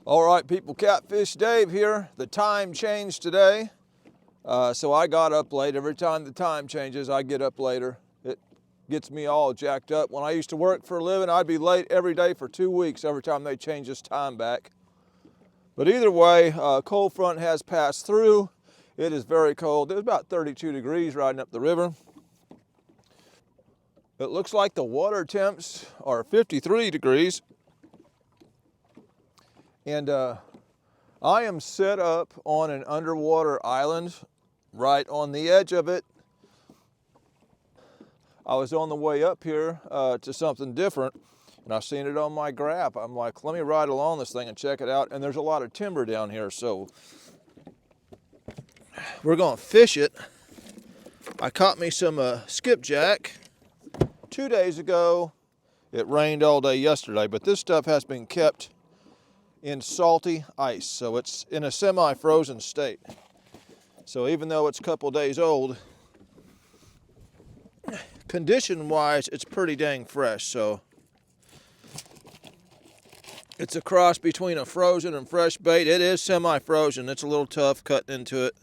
All right, people, Catfish Dave here. The time changed today, so I got up late. Every time the time changes, I get up later. It gets me all jacked up. When I used to work for a living, I'd be late every day for 2 weeks every time they changed this time back. But either way, a cold front has passed through. It is very cold. It's about 32 degrees riding up the river. It looks like the water temps are 53 degrees. And I am set up on an underwater island right on the edge of it. I was on the way up here to something different, and I seen it on my graph. I'm like, let me ride along this thing and check it out. And there's a lot of timber down here, so we're gonna fish it. I caught me some skipjack 2 days ago. It rained all day yesterday, but this stuff has been kept in salty ice, so it's in a semi-frozen state. So even though it's a couple days old, condition-wise, it's pretty dang fresh. So it's a cross between a frozen and fresh bait. It is semi-frozen. It's a little tough cutting into it.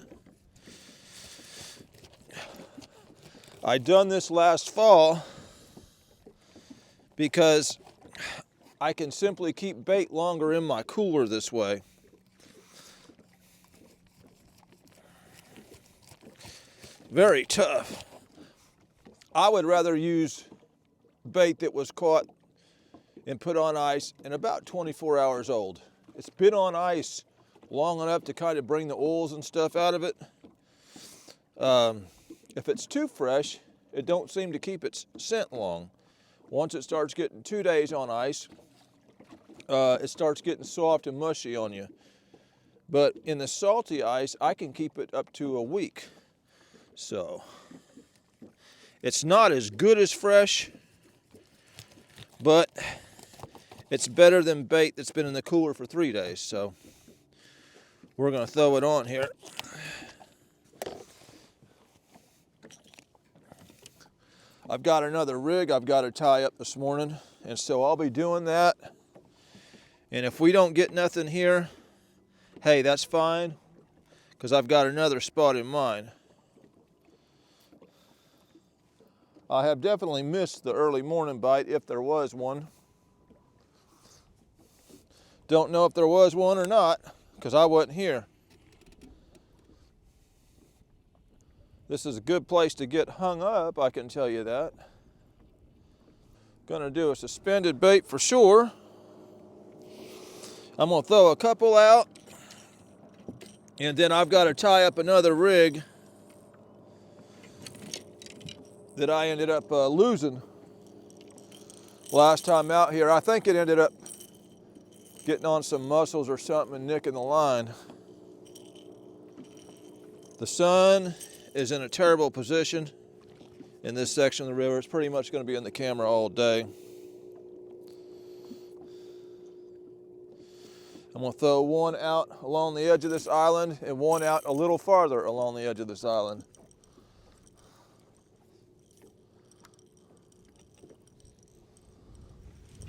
I done this last fall because I can simply keep bait longer in my cooler this way. Very tough. I would rather use bait that was caught and put on ice and about 24 hours old. It's been on ice long enough to kind of bring the oils and stuff out of it. If it's too fresh, it don't seem to keep its scent long. Once it starts getting 2 days on ice, it starts getting soft and mushy on you. But in the salty ice, I can keep it up to a week. So it's not as good as fresh, but it's better than bait that's been in the cooler for 3 days. So we're gonna throw it on here. I've got another rig I've got to tie up this morning, and so I'll be doing that. And if we don't get nothing here, hey, that's fine, because I've got another spot in mind. I have definitely missed the early morning bite, if there was one. Don't know if there was one or not, because I wasn't here. This is a good place to get hung up, I can tell you that. Gonna do a suspended bait for sure. I'm gonna throw a couple out, and then I've got to tie up another rig that I ended up losing last time out here. I think it ended up getting on some mussels or something and nicking the line. The sun is in a terrible position in this section of the river. It's pretty much going to be in the camera all day. I'm going to throw one out along the edge of this island and one out a little farther along the edge of this island.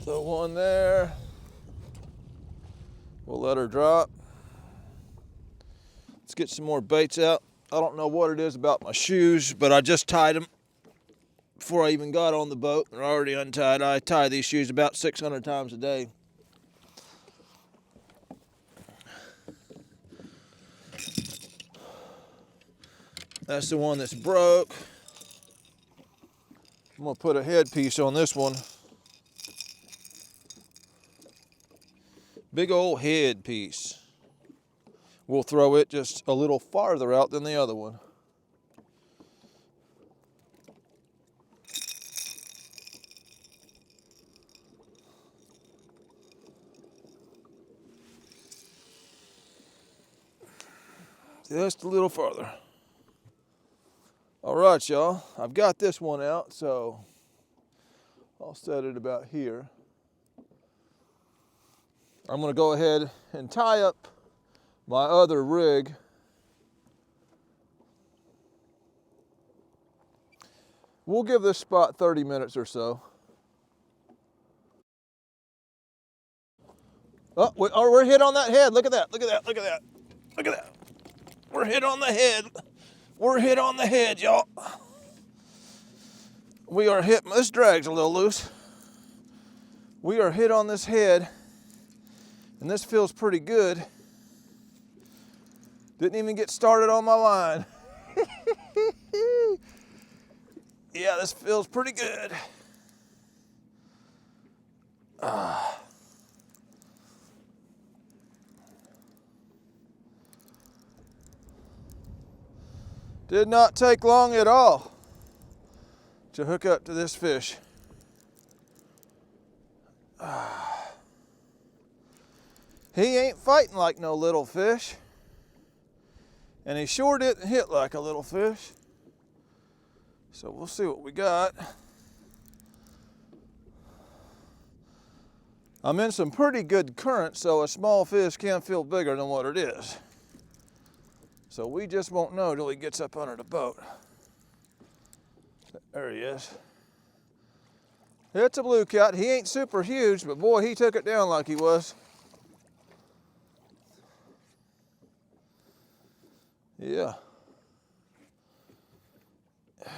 Throw one there. We'll let her drop. Let's get some more baits out. I don't know what it is about my shoes, but I just tied them before I even got on the boat. They're already untied. I tie these shoes about 600 times a day. That's the one that's broke. I'm gonna put a headpiece on this one. Big old headpiece. We'll throw it just a little farther out than the other one. Just a little farther. All right, y'all. I've got this one out, so I'll set it about here. I'm gonna go ahead and tie up my other rig. We'll give this spot 30 minutes or so. Oh, we're hit on that head. Look at that. Look at that. Look at that. Look at that. We're hit on the head. We're hit on the head, y'all. We are hit. This drag's a little loose. We are hit on this head, and this feels pretty good. Didn't even get started on my line. Yeah, this feels pretty good. Did not take long at all to hook up to this fish. He ain't fighting like no little fish. And he sure didn't hit like a little fish. So we'll see what we got. I'm in some pretty good current, so a small fish can feel bigger than what it is. So we just won't know till he gets up under the boat. There he is. It's a blue cat. He ain't super huge, but boy, he took it down like he was. Yeah.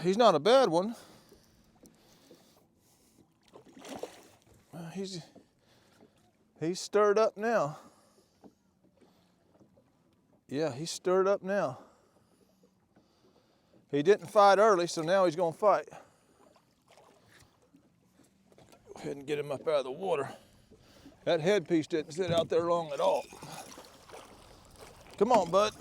He's not a bad one. He's stirred up now. Yeah, he's stirred up now. He didn't fight early, so now he's gonna fight. Go ahead and get him up out of the water. That headpiece didn't sit out there long at all. Come on, bud.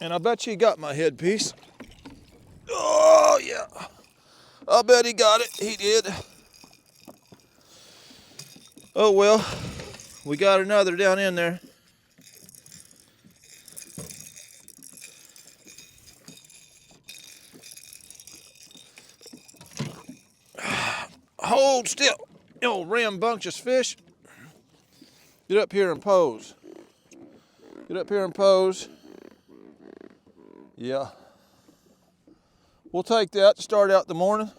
And I bet you got my headpiece. Oh, yeah. I bet he got it. He did. Oh, well. We got another down in there. Hold still, you old rambunctious fish. Get up here and pose. Get up here and pose. Yeah. We'll take that to start out the morning.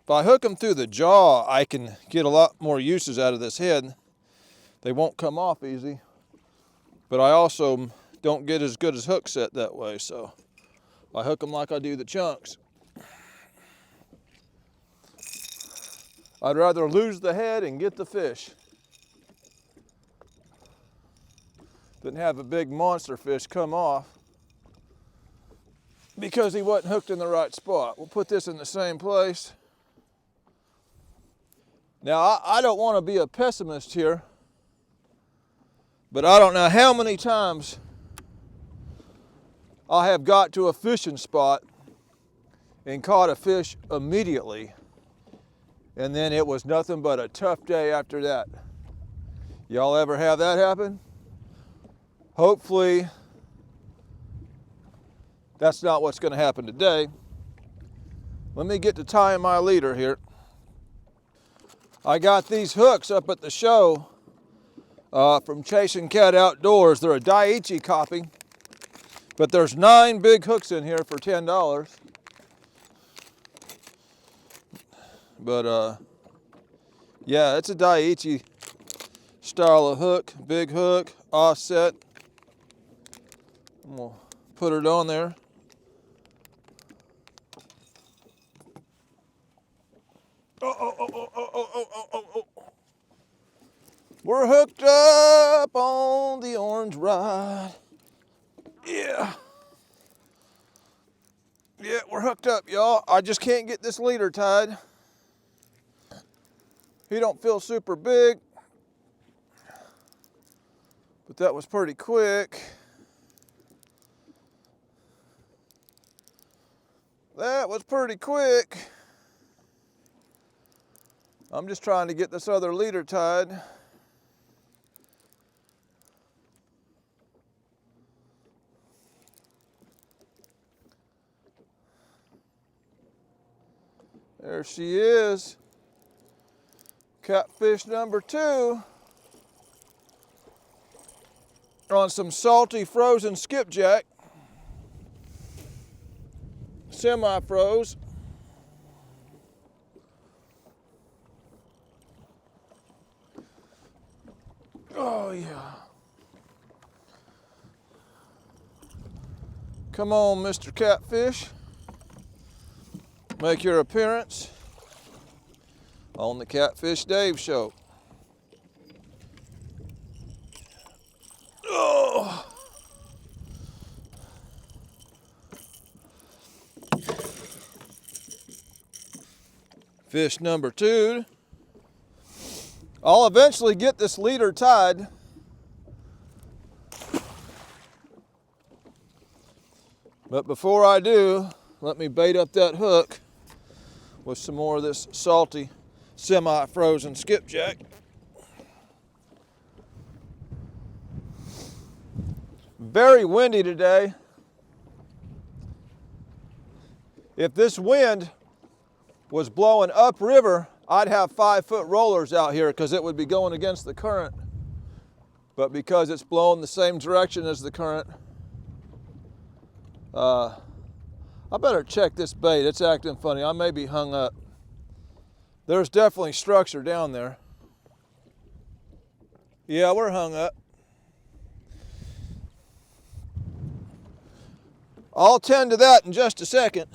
If I hook them through the jaw, I can get a lot more uses out of this head. They won't come off easy, but I also don't get as good as hook set that way, so I hook them like I do the chunks. I'd rather lose the head and get the fish than have a big monster fish come off because he wasn't hooked in the right spot. We'll put this in the same place. Now, I don't want to be a pessimist here, but I don't know how many times I have got to a fishing spot and caught a fish immediately, and then it was nothing but a tough day after that. Y'all ever have that happen? Hopefully, that's not what's going to happen today. Let me get to tying my leader here. I got these hooks up at the show from Chasing Cat Outdoors. They're a Daiichi copy, but there's 9 big hooks in here for $10. But yeah, it's a Daiichi style of hook, big hook, offset. I'm gonna put it on there. Oh. We're hooked up on the orange rod. Yeah. Yeah, we're hooked up, y'all. I just can't get this leader tied. He don't feel super big, but that was pretty quick. That was pretty quick. I'm just trying to get this other leader tied. There she is. Catfish number 2. on some salty frozen skipjack, semi-froze. Oh yeah. Come on, Mr. Catfish. Make your appearance on the Catfish Dave show. Oh. Fish number 2. I'll eventually get this leader tied. But before I do, let me bait up that hook with some more of this salty, semi-frozen skipjack. Very windy today. If this wind was blowing upriver, I'd have 5-foot rollers out here because it would be going against the current. But because it's blowing the same direction as the current, I better check this bait. It's acting funny. I may be hung up. There's definitely structure down there. Yeah, we're hung up. I'll tend to that in just a second.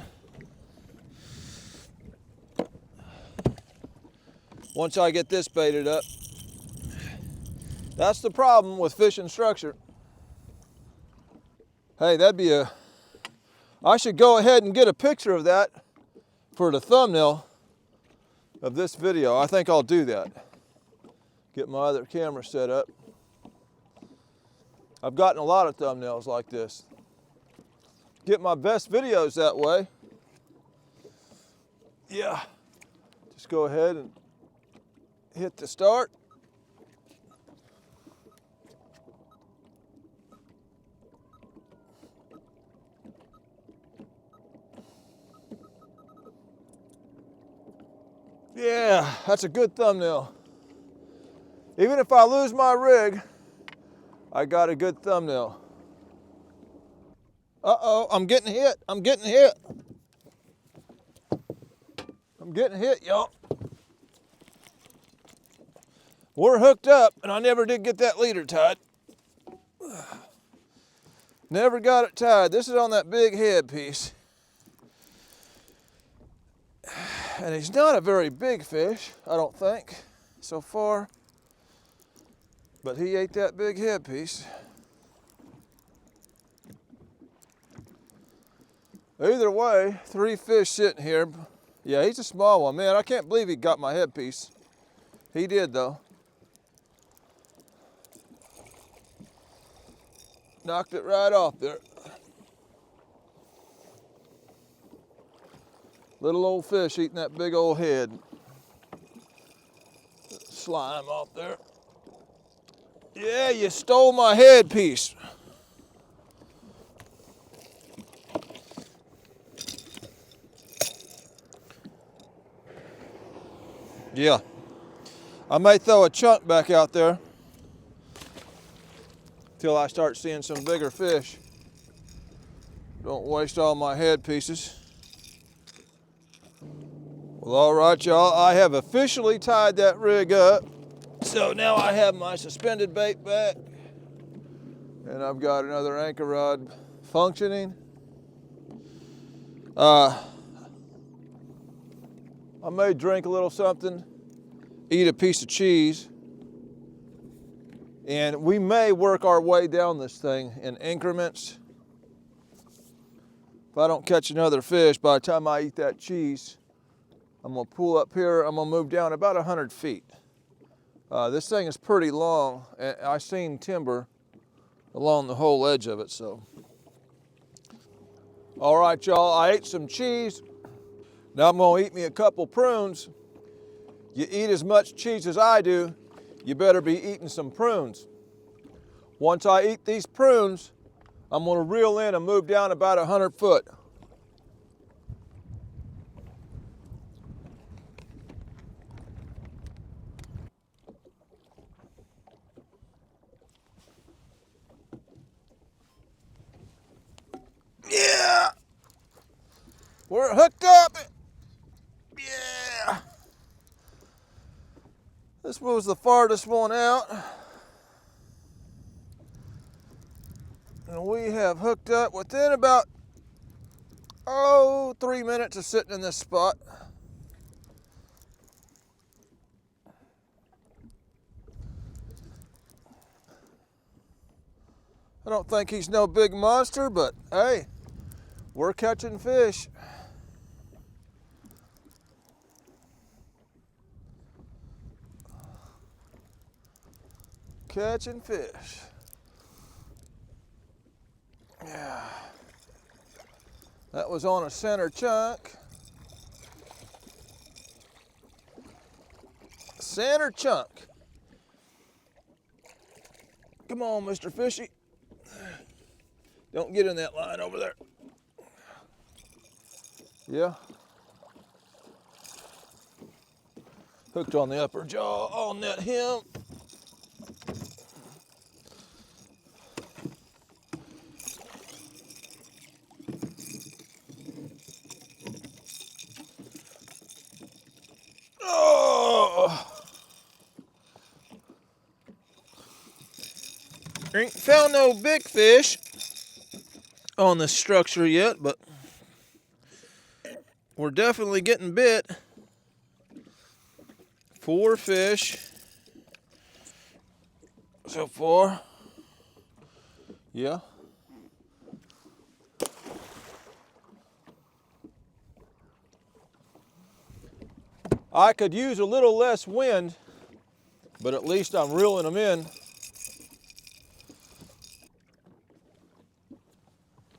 Once I get this baited up. That's the problem with fishing structure. Hey, that'd be I should go ahead and get a picture of that for the thumbnail of this video. I think I'll do that. Get my other camera set up. I've gotten a lot of thumbnails like this. Get my best videos that way. Yeah. Just go ahead and hit the start. Yeah, that's a good thumbnail. Even if I lose my rig, I got a good thumbnail. Uh-oh, I'm getting hit. I'm getting hit. I'm getting hit, y'all. We're hooked up, and I never did get that leader tied. Never got it tied. This is on that big head piece. And he's not a very big fish, I don't think, so far. But he ate that big head piece. Either way, 3 fish sitting here. Yeah, he's a small one. Man, I can't believe he got my head piece. He did, though. Knocked it right off there. Little old fish eating that big old head. Slime off there. Yeah, you stole my head piece. Yeah. I may throw a chunk back out there till I start seeing some bigger fish. Don't waste all my head pieces. Well, all right, y'all, I have officially tied that rig up. So now I have my suspended bait back. And I've got another anchor rod functioning. I may drink a little something, eat a piece of cheese, and we may work our way down this thing in increments. If I don't catch another fish by the time I eat that cheese, I'm gonna pull up here, I'm gonna move down about 100 feet. This thing is pretty long, and I've seen timber along the whole edge of it, so. All right, y'all, I ate some cheese. Now I'm gonna eat me a couple prunes. You eat as much cheese as I do, you better be eating some prunes. Once I eat these prunes, I'm gonna reel in and move down about 100 foot. We're hooked up. Yeah. This was the farthest one out. And we have hooked up within about, 3 minutes of sitting in this spot. I don't think he's no big monster, but hey, we're catching fish. Catching fish. Yeah. That was on a center chunk. Center chunk. Come on, Mr. Fishy. Don't get in that line over there. Yeah. Hooked on the upper jaw. I'll net him. Oh! Ain't found no big fish on this structure yet, but we're definitely getting bit. 4 fish so far. Yeah. I could use a little less wind, but at least I'm reeling them in.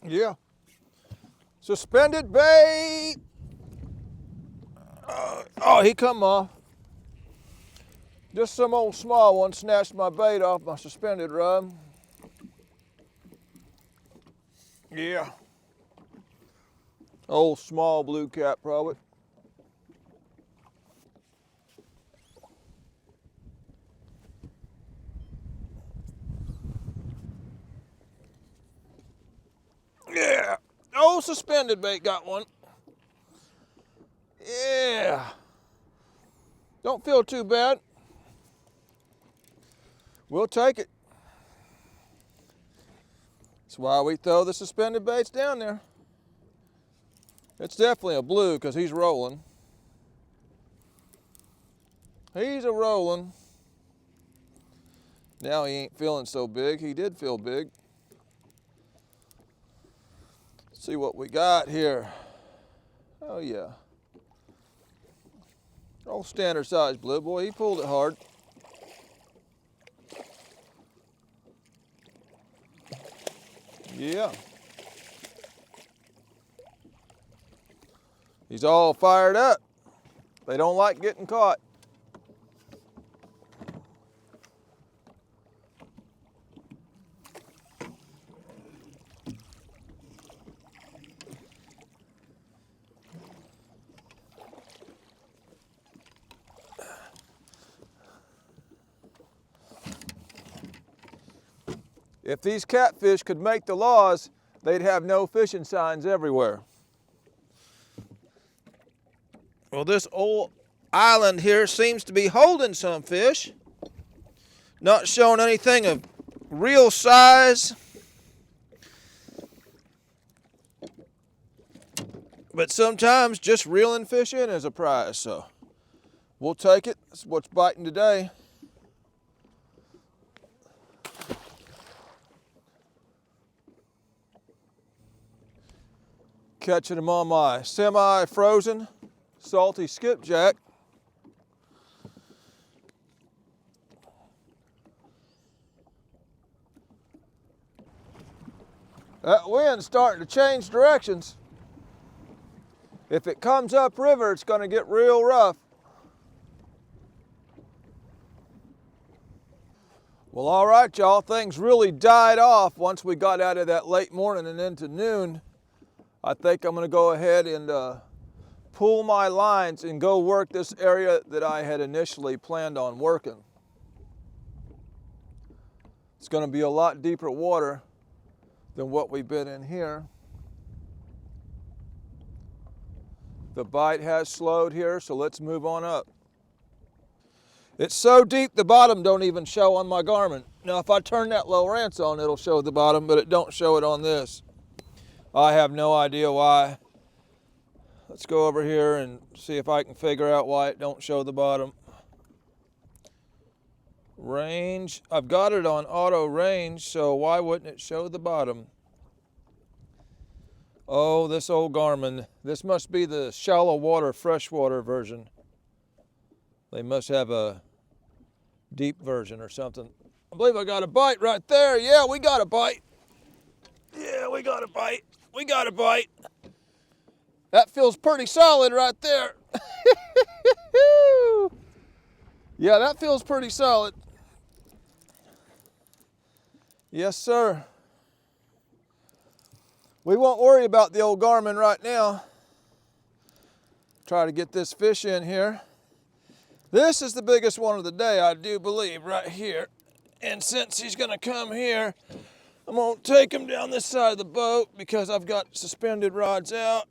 Yeah. Suspended bait. Oh, he come off. Just some old small one snatched my bait off my suspended rod. Yeah. Old small blue cap probably. Yeah. Old suspended bait got one. Yeah. Don't feel too bad. We'll take it. That's why we throw the suspended baits down there. It's definitely a blue because he's rolling. He's a rolling. Now he ain't feeling so big. He did feel big. Let's see what we got here. Oh yeah. Old standard size blue. Boy, he pulled it hard. Yeah. He's all fired up. They don't like getting caught. If these catfish could make the laws, they'd have no fishing signs everywhere. Well, this old island here seems to be holding some fish. Not showing anything of real size. But sometimes just reeling fish in is a prize, so we'll take it. That's what's biting today. Catching them on my semi-frozen salty skipjack. That wind's starting to change directions. If it comes upriver, it's going to get real rough. Well, all right, y'all. Things really died off once we got out of that late morning and into noon. I think I'm going to go ahead and pull my lines and go work this area that I had initially planned on working. It's going to be a lot deeper water than what we've been in here. The bite has slowed here, so let's move on up. It's so deep the bottom don't even show on my Garmin. Now if I turn that Lowrance on, it'll show the bottom, but it don't show it on this. I have no idea why. Let's go over here and see if I can figure out why it don't show the bottom. Range, I've got it on auto range, so why wouldn't it show the bottom? Oh, this old Garmin. This must be the shallow water, freshwater version. They must have a deep version or something. I believe I got a bite right there. Yeah, we got a bite. Yeah, we got a bite. We got a bite. That feels pretty solid right there. Yeah, that feels pretty solid. Yes, sir. We won't worry about the old Garmin right now. Try to get this fish in here. This is the biggest one of the day, I do believe, right here. And since he's gonna come here, I'm gonna take him down this side of the boat because I've got suspended rods out.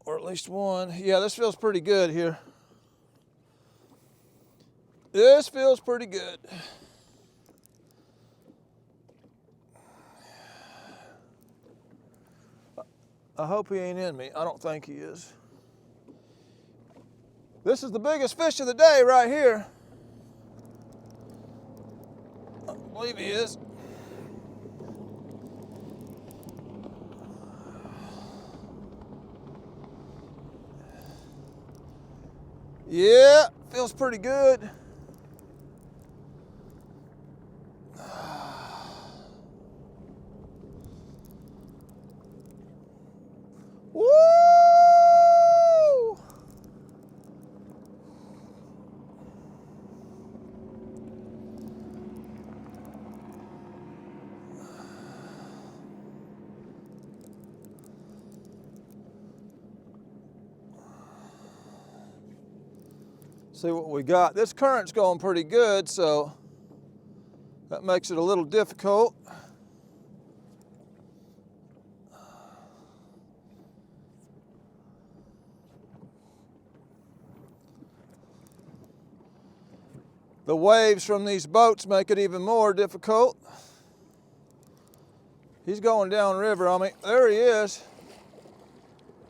Or at least one. Yeah, this feels pretty good here. This feels pretty good. I hope he ain't in me. I don't think he is. This is the biggest fish of the day right here. I believe he is. Yeah, feels pretty good. Woo! See what we got. This current's going pretty good, so that makes it a little difficult. The waves from these boats make it even more difficult. He's going downriver on me. There he is.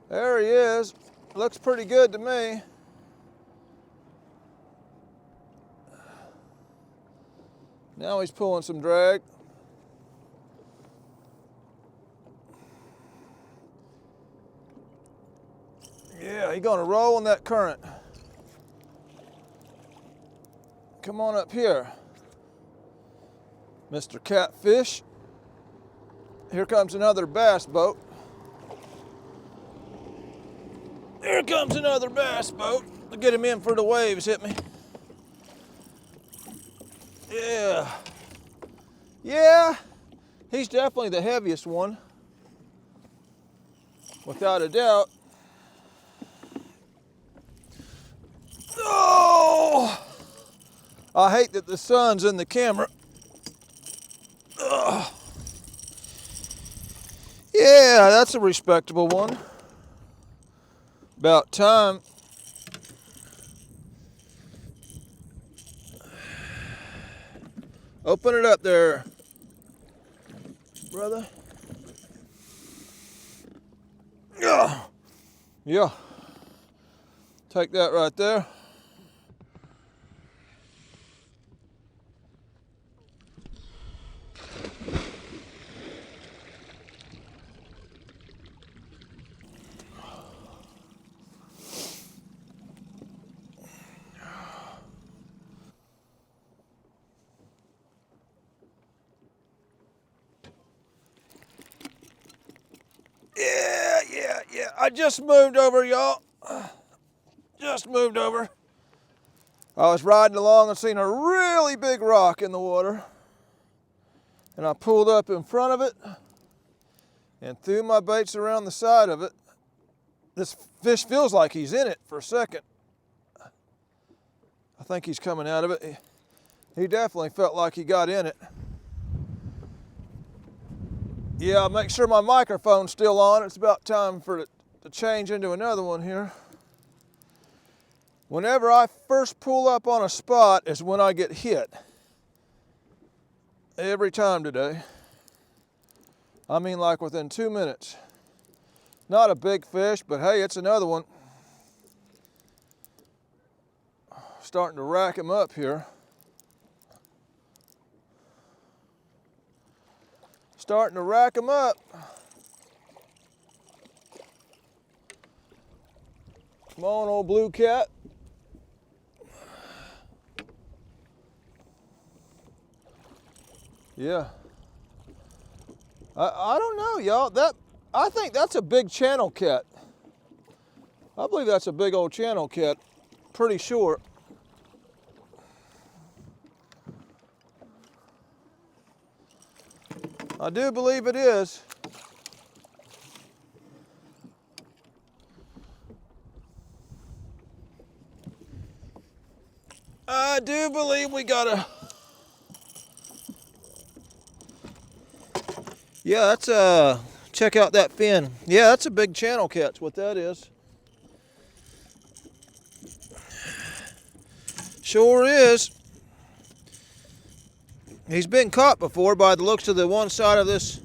There he is. Looks pretty good to me. Now he's pulling some drag. Yeah, he's gonna roll in that current. Come on up here, Mr. Catfish. Here comes another bass boat. Here comes another bass boat. I'll get him in for the waves hit me. Yeah. Yeah, he's definitely the heaviest one, without a doubt. Oh! I hate that the sun's in the camera. Ugh. Yeah, that's a respectable one. About time. Open it up there, brother. Yeah. Yeah. Take that right there. Yeah. I just moved over, y'all. Just moved over. I was riding along and seen a really big rock in the water. And I pulled up in front of it and threw my baits around the side of it. This fish feels like he's in it for a second. I think he's coming out of it. He definitely felt like he got in it. Yeah, make sure my microphone's still on. It's about time for it to change into another one here. Whenever I first pull up on a spot is when I get hit. Every time today. I mean, like within 2 minutes. Not a big fish, but hey, it's another one. Starting to rack him up here. Starting to rack him up. Come on, old blue cat. Yeah. I don't know, y'all. I think that's a big channel cat. I believe that's a big old channel cat. Pretty sure. I do believe it is. I do believe we got a... Yeah, that's check out that fin. Yeah, that's a big channel cat's what that is. Sure is. He's been caught before by the looks of the one side of this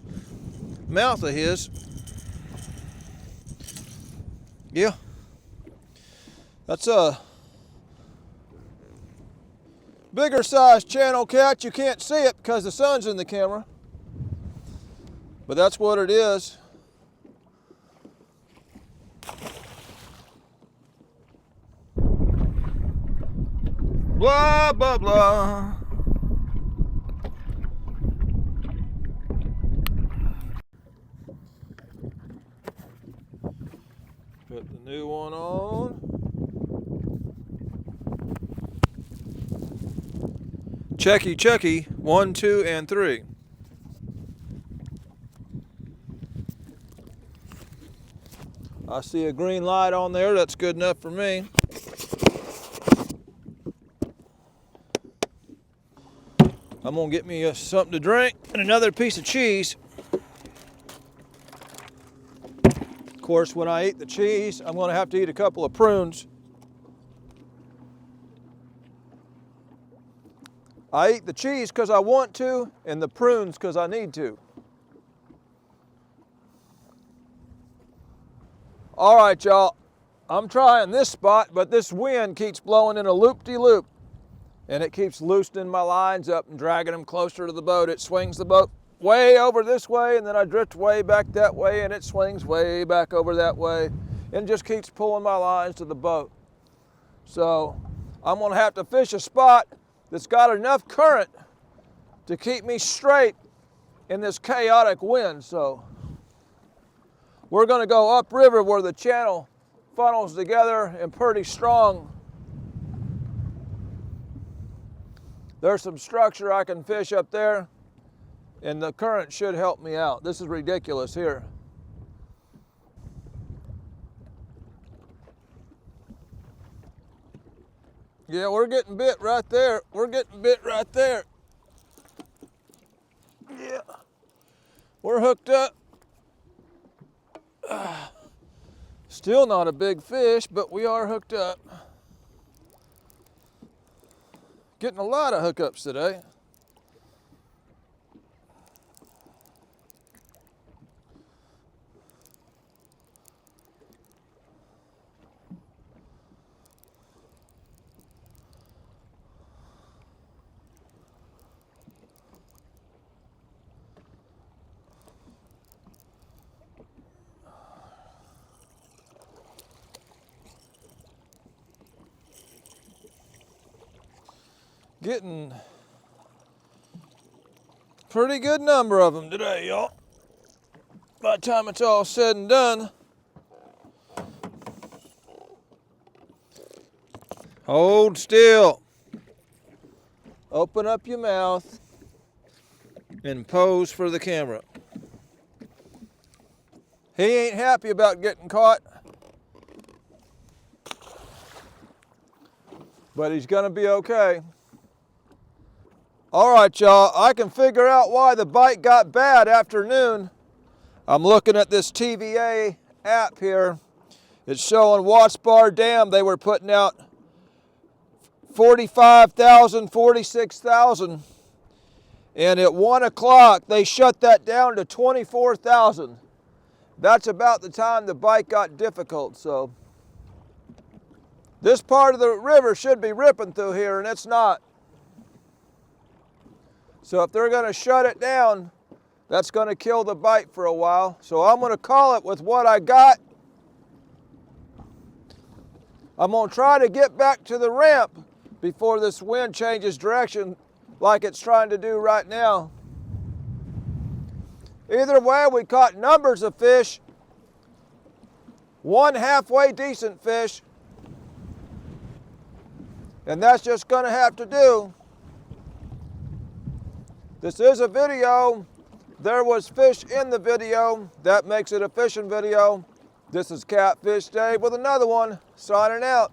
mouth of his. Yeah. That's a bigger size channel cat. You can't see it because the sun's in the camera. But that's what it is. Blah, blah, blah. Put the new one on. Checky, checky. 1, 2, and 3. I see a green light on there. That's good enough for me. I'm gonna get me something to drink and another piece of cheese. Of course, when I eat the cheese, I'm gonna have to eat a couple of prunes. I eat the cheese because I want to, and the prunes because I need to. All right, y'all, I'm trying this spot, but this wind keeps blowing in a loop-de-loop, and it keeps loosening my lines up and dragging them closer to the boat. It swings the boat way over this way, and then I drift way back that way, and it swings way back over that way, and just keeps pulling my lines to the boat. So I'm gonna have to fish a spot that's got enough current to keep me straight in this chaotic wind. So we're gonna go upriver where the channel funnels together and pretty strong. There's some structure I can fish up there, and the current should help me out. This is ridiculous here. Yeah, we're getting bit right there. We're getting bit right there. Yeah, we're hooked up. Still not a big fish, but we are hooked up. Getting a lot of hookups today. Getting a pretty good number of them today, y'all. By the time it's all said and done. Hold still. Open up your mouth and pose for the camera. He ain't happy about getting caught, but he's gonna be okay. All right, y'all, I can figure out why the bite got bad after noon. I'm looking at this TVA app here. It's showing Watts Bar Dam, they were putting out 45,000, 46,000. And at 1 o'clock, they shut that down to 24,000. That's about the time the bite got difficult, so. This part of the river should be ripping through here, and it's not. So if they're gonna shut it down, that's gonna kill the bite for a while. So I'm gonna call it with what I got. I'm gonna try to get back to the ramp before this wind changes direction like it's trying to do right now. Either way, we caught numbers of fish, one halfway decent fish, and that's just gonna have to do. This is a video. There was fish in the video. That makes it a fishing video. This is Catfish Dave with another one, signing out.